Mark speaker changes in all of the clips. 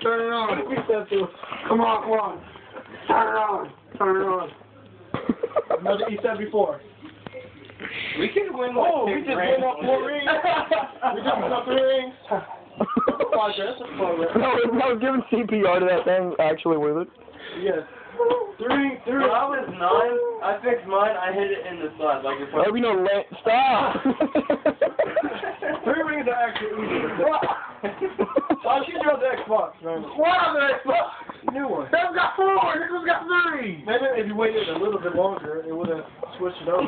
Speaker 1: Turn it on. Come on, come on. Turn it on. Turn it on. Another E74.
Speaker 2: We can win like
Speaker 1: we just went up 4 rings. We just went up 3 rings. That's a fun rate.
Speaker 3: No, giving CPR to that thing actually with it.
Speaker 1: Yes. 3 rings.
Speaker 2: When I was 9, I fixed mine, I hit it in the side. Like if I...
Speaker 3: Oh, we know, stop!
Speaker 1: 3 rings are actually easy. I'll shoot you on the Xbox, man.
Speaker 4: What on the Xbox?
Speaker 1: New one.
Speaker 4: That got 4, this one's got 3.
Speaker 1: Maybe if you waited a little bit longer, it would have switched it over.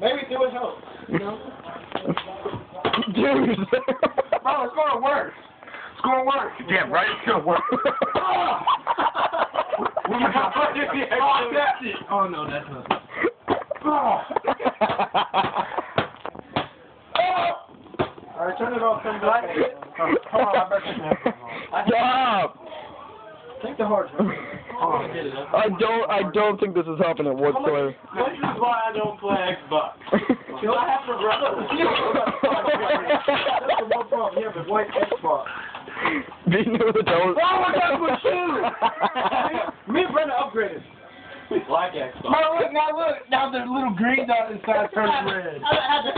Speaker 1: Maybe it would help. You know?
Speaker 3: Dude!
Speaker 4: Bro, it's gonna work. It's gonna work.
Speaker 3: Damn right, it's gonna work.
Speaker 4: Oh, that's it.
Speaker 1: Oh, no, that's not. Alright, turn it off. Come back. Come on, I better take that.
Speaker 3: Stop!
Speaker 1: Take the hard drive.
Speaker 3: I don't think this is helping it whatsoever.
Speaker 2: This is why I don't play Xbox. Because I have to run.
Speaker 1: That's the one problem. You have a white Xbox.
Speaker 3: Being new with the doors.
Speaker 1: Oh my God, my shoe! Me and Brenda upgraded.
Speaker 2: Black Xbox.
Speaker 4: Now the little green dot inside turns red.
Speaker 1: I had a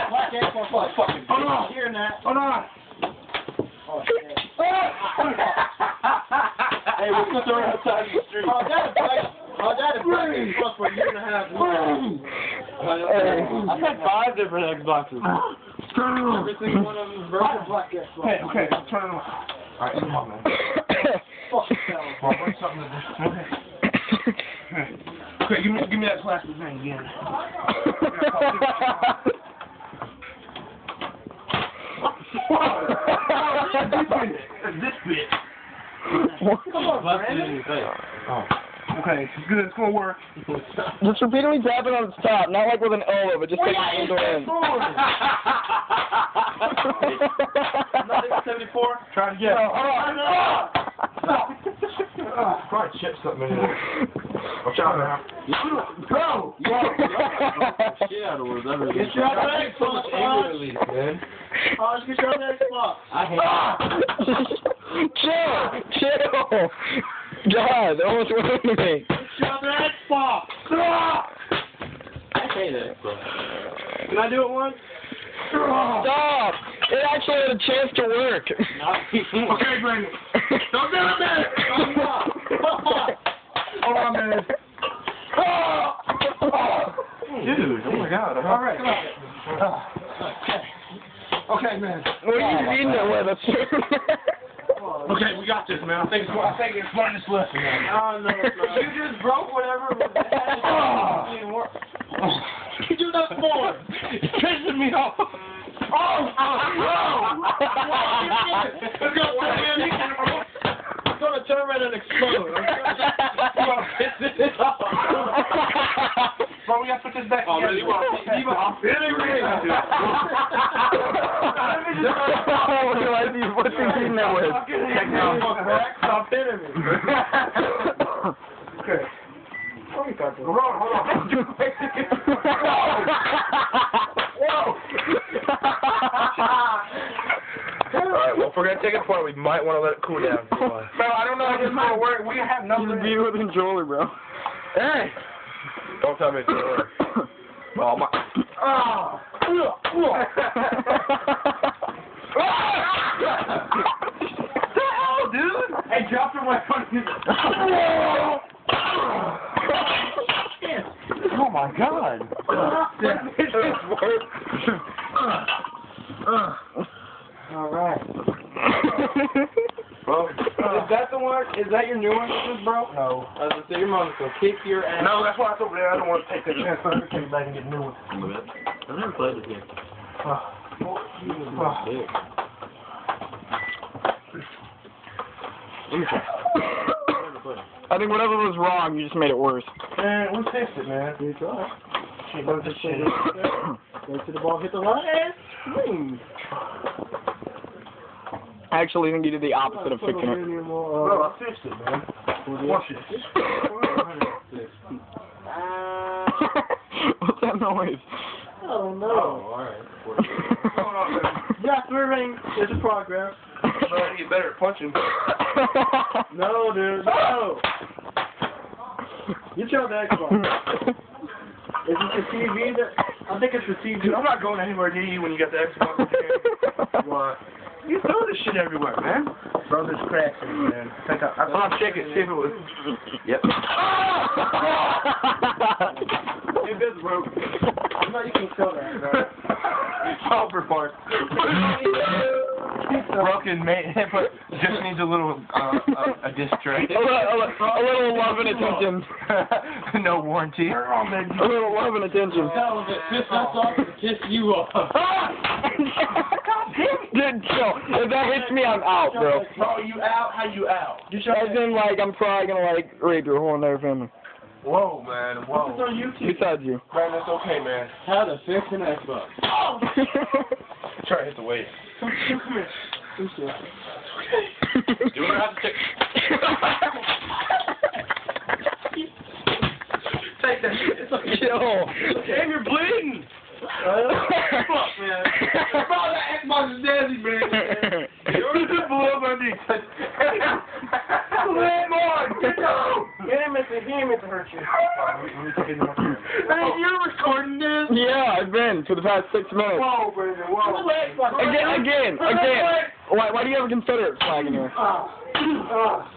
Speaker 1: black Xbox for like fucking
Speaker 4: Hold on.
Speaker 1: year and a half.
Speaker 4: Hold on.
Speaker 1: Oh shit.
Speaker 2: Hey, we're going to throw it outside the street.
Speaker 1: I had a black Xbox for a year and a half.
Speaker 2: I've had 5 different Xboxes.
Speaker 4: Turn it on.
Speaker 2: Every single one of them is broken.
Speaker 1: Black Xbox.
Speaker 4: Hey, okay, turn it on. Alright, come on, man.
Speaker 1: Fuck yourself.
Speaker 4: Well, bring something to this. Okay, give me that plastic thing again. This bit.
Speaker 1: Come on, Brandon.
Speaker 4: Oh. Okay, it's good. It's gonna work.
Speaker 3: Just repeatedly tap it on its top, not like with an elbow, but just take it into in.
Speaker 2: Another 74.
Speaker 4: Try it again.
Speaker 1: Oh,
Speaker 4: Probably chip something in there. Watch out now.
Speaker 1: Bro!
Speaker 2: Shit out of words. I really
Speaker 1: Get you out of that
Speaker 2: so much anger release, man.
Speaker 1: Oh, let's get you out of that Xbox.
Speaker 2: I hate
Speaker 3: Chill! God, that almost went into me.
Speaker 1: Get you out of that Xbox.
Speaker 2: I hate it.
Speaker 1: Can I do it once?
Speaker 3: Stop! It actually had a chance to work.
Speaker 4: Okay, Brandon. Don't do it, man. Hold on, man. Dude, oh my God.
Speaker 1: All right.
Speaker 4: Okay, man.
Speaker 3: What are you eating it with?
Speaker 4: Okay, we got this, man. I think it's learning this lesson, man.
Speaker 1: Oh, no, you just broke whatever didn't work.
Speaker 4: You do that for? It's pissing me off.
Speaker 1: It's gonna turn around and explode.
Speaker 4: Bro, we gotta put this back together.
Speaker 3: What's he eating that with?
Speaker 1: Stop hitting me.
Speaker 4: Okay. Hold on.
Speaker 1: Whoa!
Speaker 4: Alright, well, if we're gonna take it apart, we might want to let it cool down. Bro, I don't know how this is gonna work. We have no.
Speaker 3: He's a beat with a controller, bro.
Speaker 4: Hey! Don't tell me it's gonna work. Oh my. What the hell, dude?
Speaker 1: Hey, drop your weapon.
Speaker 4: Oh my God.
Speaker 1: All right.
Speaker 2: Bro, is that the one? Is that your new one, bro?
Speaker 4: No.
Speaker 2: I was gonna say your mom's gonna kick your ass.
Speaker 4: No, that's why I told you I don't want to take that chance. I'm gonna take it back and get a new one.
Speaker 2: I've never played this game. Let me try.
Speaker 3: I think whatever was wrong, you just made it worse.
Speaker 4: Man, we fixed it, man.
Speaker 1: You try.
Speaker 4: Shit, don't just shit.
Speaker 1: Go to the ball, hit the line. Swing.
Speaker 3: I actually think you did the opposite of fixing it.
Speaker 4: Bro, I fixed it, man. Watch it.
Speaker 3: What's that noise?
Speaker 1: Oh no.
Speaker 2: Oh, alright.
Speaker 1: Yeah, 3 rings. It's a progress.
Speaker 4: Bro, you better at punching.
Speaker 1: No, dude, no. You chose the Xbox. Is it the TV that? I think it's the TV.
Speaker 4: Dude, I'm not going anywhere near you when you got the Xbox in your hand. What? You throw this shit everywhere, man. Bro, there's cracks in it, man. I'll check it, see if it was. Yep.
Speaker 1: It is broke. No, you can sell that, bro.
Speaker 4: Over parts. Broken, man. But just needs a little, a disc tray.
Speaker 3: A little love and attention.
Speaker 4: No warranty.
Speaker 3: A little love and attention.
Speaker 2: Hell of it. Piss us off and piss you off.
Speaker 3: Dude, chill. If that hits me, I'm out, bro.
Speaker 4: Bro, you out? How you out?
Speaker 3: As in, like, I'm probably gonna, like, rape your whole entire family.
Speaker 4: Whoa, man. Whoa.
Speaker 1: It's on YouTube.
Speaker 3: Besides you.
Speaker 4: Man, that's okay, man.
Speaker 2: How to fix an Xbox.
Speaker 4: Try to hit the weight.
Speaker 1: Come here. Come here.
Speaker 2: Do you have to take...
Speaker 4: Take that shit. It's okay.
Speaker 3: Chill.
Speaker 4: Damn, you're bleeding. Fuck, man. Bro, that Xbox is nasty, man. You're just below my knee. Come on, get down.
Speaker 1: He ain't meant to hurt you.
Speaker 4: Hey, you're recording this?
Speaker 3: Yeah, I've been for the past 6 minutes.
Speaker 1: Whoa, Brandon, whoa.
Speaker 3: Again. Why do you have a Confederate flag in here?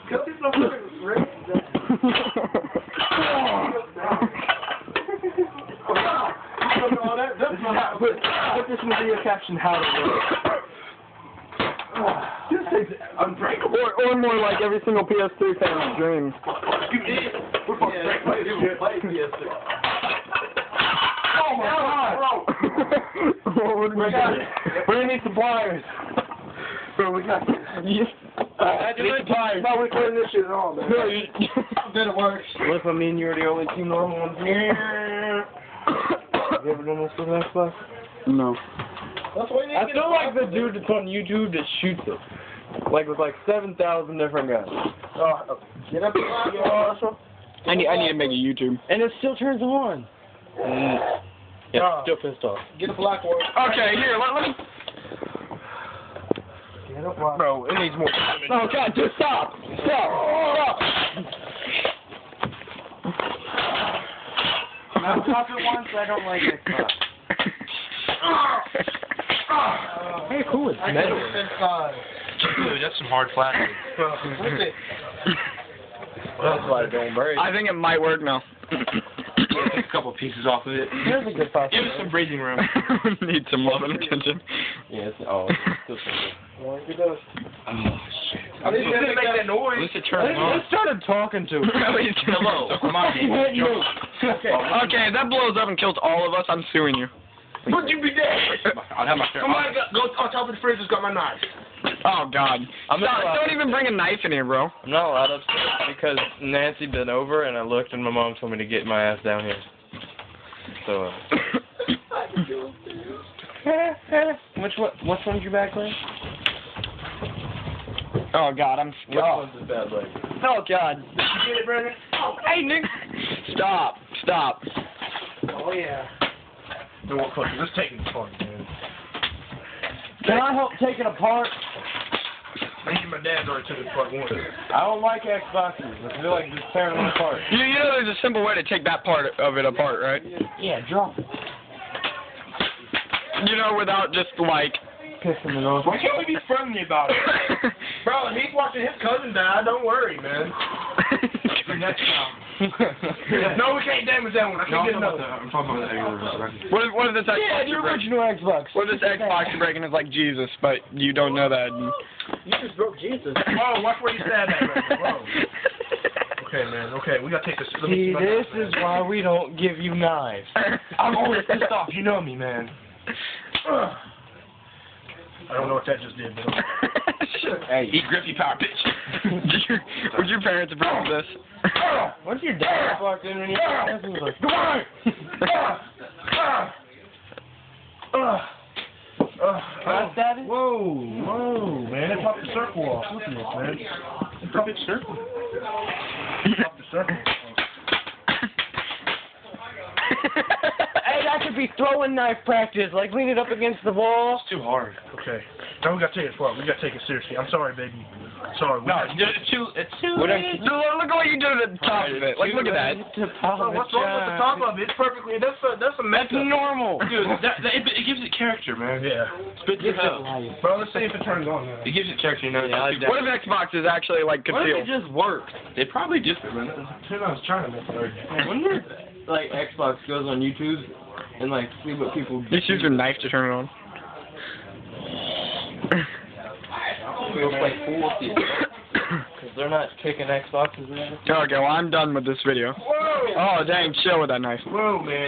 Speaker 1: Because he's so fucking racist.
Speaker 4: Put this in the video caption, how to work. Just say unbreakable.
Speaker 3: Or more like every single PS3 fan's dream.
Speaker 4: We're fucking Oh my god! We need suppliers. Bro, we got this.
Speaker 3: Yes.
Speaker 4: Need suppliers.
Speaker 1: No, we're clearing this shit at all, man.
Speaker 2: Then it works.
Speaker 4: What if I mean you're the only 2 normal ones here? Have you ever done this with an Xbox?
Speaker 3: No.
Speaker 2: That's why you
Speaker 5: I feel like the dude that's on YouTube that shoots it. Like with like 7,000 different guns.
Speaker 1: Get up
Speaker 3: I need to make a YouTube.
Speaker 5: And it still turns on. Yeah, still pissed off.
Speaker 1: Get a black one.
Speaker 3: Okay, here, let me...
Speaker 4: Bro, it needs more.
Speaker 3: Oh god, just stop! Stop!
Speaker 1: I've talked it once, I don't like Xbox.
Speaker 5: Hey, cool, it's metal.
Speaker 4: Dude, that's some hard plastic.
Speaker 5: That's why it don't break.
Speaker 3: I think it might work now.
Speaker 4: Take a couple pieces off of it.
Speaker 5: Here's a good
Speaker 4: Give us some breathing room.
Speaker 3: Need some love and attention.
Speaker 5: Yeah, it's still simple.
Speaker 4: Oh, shit. At least it make that noise.
Speaker 2: At least it turns on.
Speaker 5: Let's start talking to him.
Speaker 2: Hello. Come on,
Speaker 3: Okay, if that blows up and kills all of us, I'm suing you.
Speaker 4: Would you be dead?
Speaker 2: I'll have my
Speaker 4: Come on, go on top of the fridge. It's got my knife.
Speaker 3: Oh god.
Speaker 5: I'm not allowed-
Speaker 3: Don't even bring a knife in here, bro.
Speaker 5: I'm not allowed upstairs because Nancy bent over and I looked and my mom told me to get my ass down here. So, which one's your back leg?
Speaker 3: Oh god, I'm
Speaker 5: Which one's his bad leg?
Speaker 3: Oh god.
Speaker 4: Did you get it, Brandon?
Speaker 3: Hey Nick. Stop.
Speaker 1: Oh, yeah.
Speaker 4: No, let's take it apart, man.
Speaker 5: Can I help take it apart?
Speaker 4: Me and my dad already took it apart once.
Speaker 5: I don't like Xboxes. I feel like just tearing them apart.
Speaker 3: You know there's a simple way to take that part of it apart, right?
Speaker 5: Yeah, drop it.
Speaker 3: You know, without just like...
Speaker 5: Pissing it off.
Speaker 4: Why can't we be friendly about it? Bro, he's watching his cousin die. Don't worry, man. Next time. No, we can't damage that one. I can't get another.
Speaker 2: I'm talking about the regular.
Speaker 3: What if this Xbox
Speaker 5: Yeah, the
Speaker 3: you're breaking?
Speaker 5: original Xbox.
Speaker 3: What if this Xbox you're breaking is like Jesus, but you don't know that?
Speaker 1: You just broke Jesus.
Speaker 4: Whoa, watch where you stand at, man. Whoa. Okay, man. Okay, we gotta take this. Let me
Speaker 5: See,
Speaker 4: my
Speaker 5: this
Speaker 4: knife,
Speaker 5: is
Speaker 4: man.
Speaker 5: why we don't give you knives.
Speaker 4: I'm always pissed off. You know me, man. I don't know what that just did, but
Speaker 5: Hey,
Speaker 2: Eat Griffey Power, bitch.
Speaker 3: Would your parents approve of this?
Speaker 5: what's your dad walked in when you was like,
Speaker 4: come on!
Speaker 5: Right, Daddy?
Speaker 4: Whoa, man. It's off the circle off. Look at this, man. It's off the circle. It's off the circle.
Speaker 5: Hey, that could be throwing knife practice. Like, lean it up against the wall.
Speaker 4: It's too hard. Okay. Now we gotta take it far. We gotta take it seriously. I'm sorry, baby. Sorry.
Speaker 2: No, it's too
Speaker 3: Look at what you did at the top of it. Like, look at that.
Speaker 4: Oh, what's wrong with the top of it? It's perfectly. That's a mess.
Speaker 3: Normal.
Speaker 2: Dude, it gives it character, man.
Speaker 4: Yeah.
Speaker 2: Spits it out.
Speaker 4: Bro, let's see if it turns on. Man.
Speaker 2: It gives it character, you know.
Speaker 3: What if Xbox is actually, like,
Speaker 2: What if it
Speaker 3: concealed?
Speaker 2: just works? It probably just man.
Speaker 4: Who knows? Trying to make it work.
Speaker 5: I wonder if, like, Xbox goes on YouTube and, like, see what people do.
Speaker 3: Just use your knife to turn it on.
Speaker 5: Feels like fools to you. Because they're not kicking Xboxes in.
Speaker 3: Okay, well, I'm done with this video.
Speaker 4: Whoa!
Speaker 3: Oh, dang, chill with that knife.
Speaker 4: Whoa, man.